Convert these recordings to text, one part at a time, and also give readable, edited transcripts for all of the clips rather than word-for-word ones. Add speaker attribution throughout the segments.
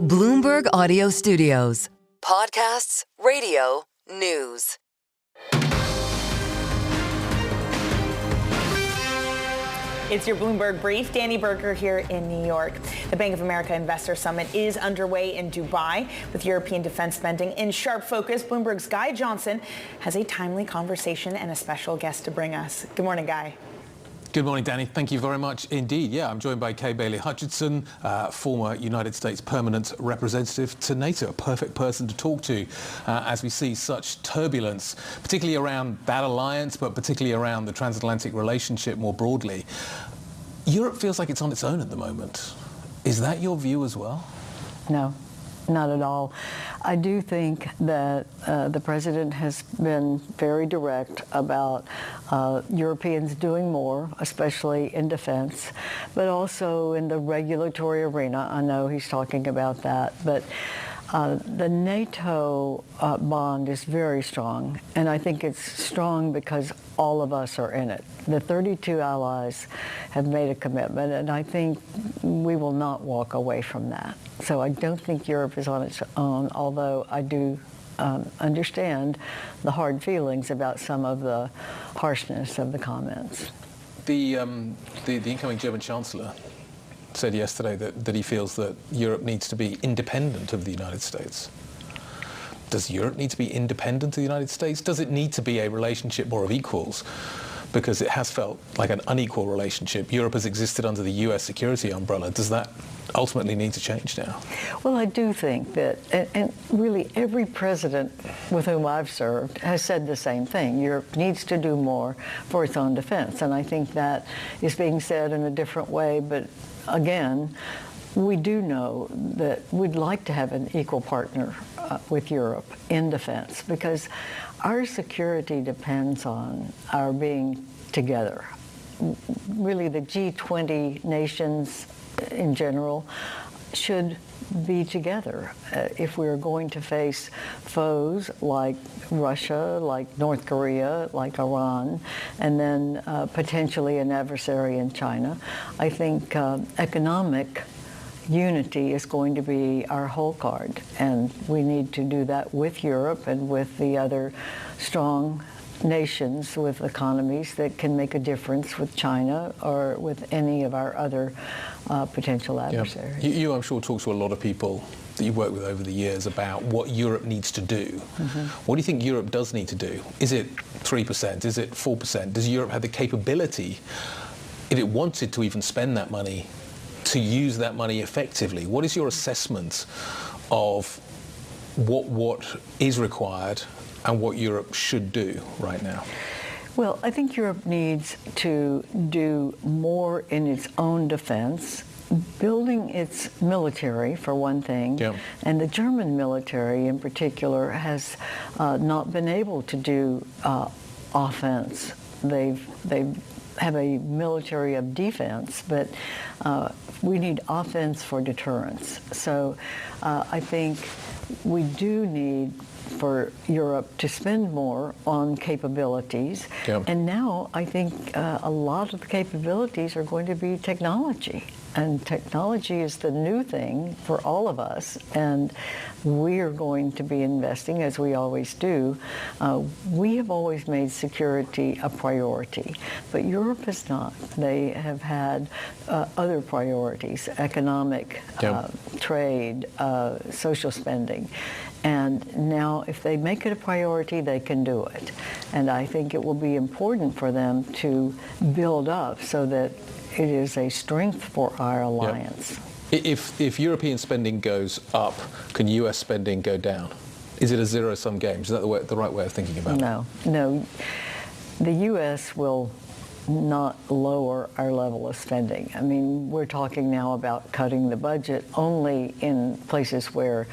Speaker 1: Bloomberg Audio Studios. Podcasts, radio, news.
Speaker 2: It's your Bloomberg Brief. Danny Berger here in New York. The Bank of America Investor Summit is underway in Dubai with European defense spending in sharp focus. Bloomberg's Guy Johnson has a timely conversation and a special guest to bring us. Good morning, Guy.
Speaker 3: Good morning, Danny. Thank you very much indeed. Yeah, I'm joined by Kathryn Bailey Hutchison, former United States permanent representative to NATO, a perfect person to talk to as we see such turbulence, particularly around that alliance, but particularly around the transatlantic relationship more broadly. Europe feels like it's on its own at the moment. Is that your view as well?
Speaker 4: No. Not at all. I do think that the president has been very direct about Europeans doing more, especially in defense, but also in the regulatory arena. I know he's talking about that, but the NATO bond is very strong, and I think it's strong because all of us are in it. The 32 allies have made a commitment, and I think we will not walk away from that. So I don't think Europe is on its own, although I do understand the hard feelings about some of the harshness of the comments.
Speaker 3: The incoming German Chancellor said yesterday that he feels that Europe needs to be independent of the United States. Does Europe need to be independent of the United States? Does it need to be a relationship more of equals? Because it has felt like an unequal relationship. Europe has existed under the US security umbrella. Does that ultimately need to change now?
Speaker 4: Well, I do think that, and really every president with whom I've served has said the same thing. Europe needs to do more for its own defense. And I think that is being said in a different way. But again, we do know that we'd like to have an equal partner with Europe in defense, because our security depends on our being together. Really, the G20 nations in general should be together if we're going to face foes like Russia, like North Korea, like Iran, and then potentially an adversary in China. I think economic unity is going to be our whole card, and we need to do that with Europe and with the other strong nations with economies that can make a difference with China or with any of our other potential adversaries.
Speaker 3: Yeah. You, I'm sure, talk to a lot of people that you've worked with over the years about what Europe needs to do. Mm-hmm. What do you think Europe does need to do? Is it 3%? Is it 4%? Does Europe have the capability, if it wanted to even spend that money, to use that money effectively? What is your assessment of what is required and what Europe should do right now?
Speaker 4: Well, I think Europe needs to do more in its own defense, building its military, for one thing. Yeah. And the German military in particular has not been able to do offense. They've have a military of defense, but we need offense for deterrence. So I think we do need for Europe to spend more on capabilities. Yeah. And now I think a lot of the capabilities are going to be technology. And technology is the new thing for all of us, and we are going to be investing, as we always do. We have always made security a priority, but Europe has not. They have had other priorities: economic, trade, social spending. And now, if they make it a priority, they can do it. And I think it will be important for them to build up so that it is a strength for our alliance.
Speaker 3: Yep. If European spending goes up, can US spending go down? Is it a zero-sum game? Is that the right way of thinking about it?
Speaker 4: No. The US will not lower our level of spending. I mean, we're talking now about cutting the budget only in places where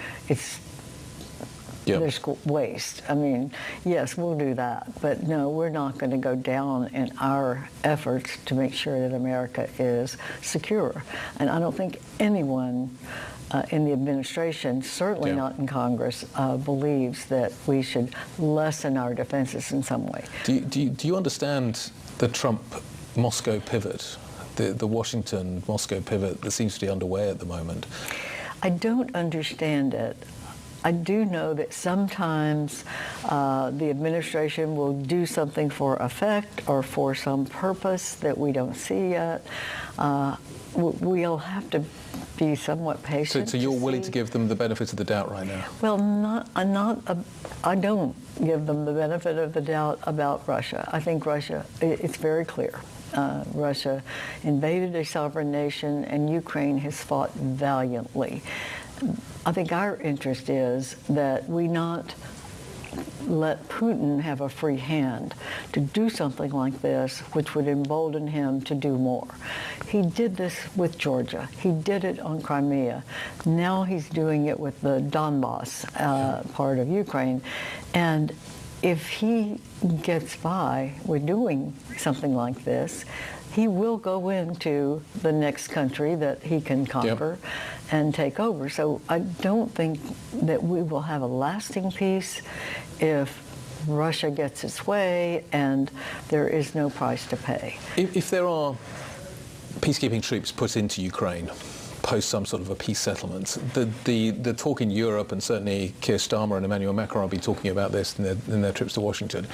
Speaker 4: there's waste. I mean, yes, we'll do that, but no, we're not going to go down in our efforts to make sure that America is secure. And I don't think anyone in the administration, certainly not in Congress, believes that we should lessen our defenses in some way.
Speaker 3: Do you understand the Trump-Moscow pivot, the Washington-Moscow pivot that seems to be underway at the moment?
Speaker 4: I don't understand it. I do know that sometimes the administration will do something for effect or for some purpose that we don't see yet. We'll have to be somewhat patient.
Speaker 3: So you're willing to give them the benefit of the doubt right now?
Speaker 4: Well, I don't give them the benefit of the doubt about Russia. I think Russia, it's very clear. Russia invaded a sovereign nation, and Ukraine has fought valiantly. I think our interest is that we not let Putin have a free hand to do something like this, which would embolden him to do more. He did this with Georgia. He did it on Crimea. Now he's doing it with the Donbass part of Ukraine. And if he gets by with doing something like this, he will go into the next country that he can conquer and take over. So I don't think that we will have a lasting peace if Russia gets its way and there is no price to pay.
Speaker 3: If there are peacekeeping troops put into Ukraine post some sort of a peace settlement, the talk in Europe, and certainly Keir Starmer and Emmanuel Macron will be talking about this in their trips to Washington.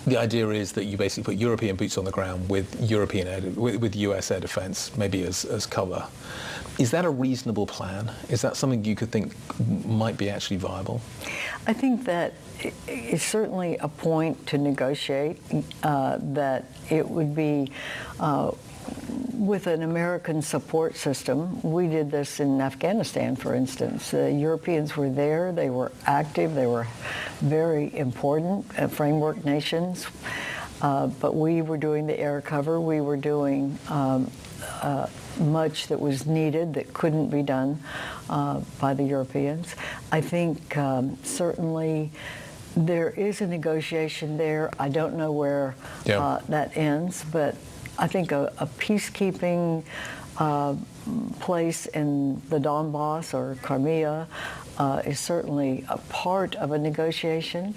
Speaker 3: The idea is that you basically put European boots on the ground with with US air defense, maybe as cover. Is that a reasonable plan? Is that something you could think might be actually viable?
Speaker 4: I think that it's certainly a point to negotiate, that it would be with an American support system. We did this in Afghanistan, for instance. The Europeans were there, they were active, they were very important framework nations, but we were doing the air cover, we were doing much that was needed that couldn't be done by the Europeans. I think certainly there is a negotiation there. I don't know where that ends, but I think a peacekeeping place in the Donbass or Crimea is certainly a part of a negotiation.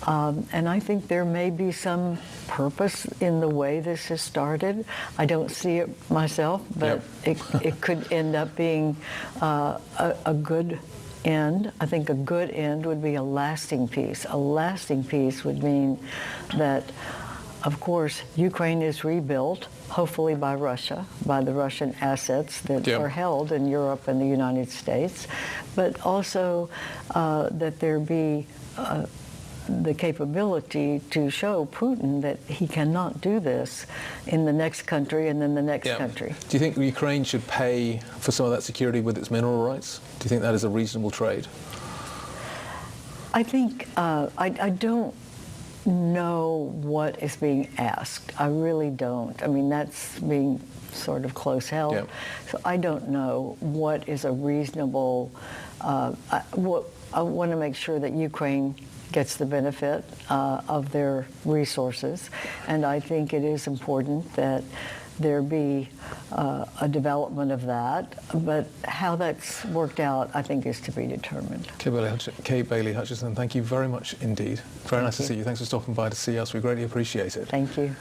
Speaker 4: And I think there may be some purpose in the way this has started. I don't see it myself, but it could end up being a good end. I think a good end would be a lasting peace. A lasting peace would mean that, of course, Ukraine is rebuilt, hopefully by Russia, by the Russian assets that are held in Europe and the United States, but also that there be the capability to show Putin that he cannot do this in the next country and then the next country.
Speaker 3: Do you think Ukraine should pay for some of that security with its mineral rights? Do you think that is a reasonable trade?
Speaker 4: I think, I don't know what is being asked. I really don't. I mean, that's being sort of close held. So I don't know what is a reasonable, I want to make sure that Ukraine gets the benefit of their resources, and I think it is important that there be a development of that, but how that's worked out, I think, is to be determined.
Speaker 3: Kate Bailey Hutchison, thank you very much indeed. Very nice to see you. Thanks for stopping by to see us. We greatly appreciate it.
Speaker 4: Thank you.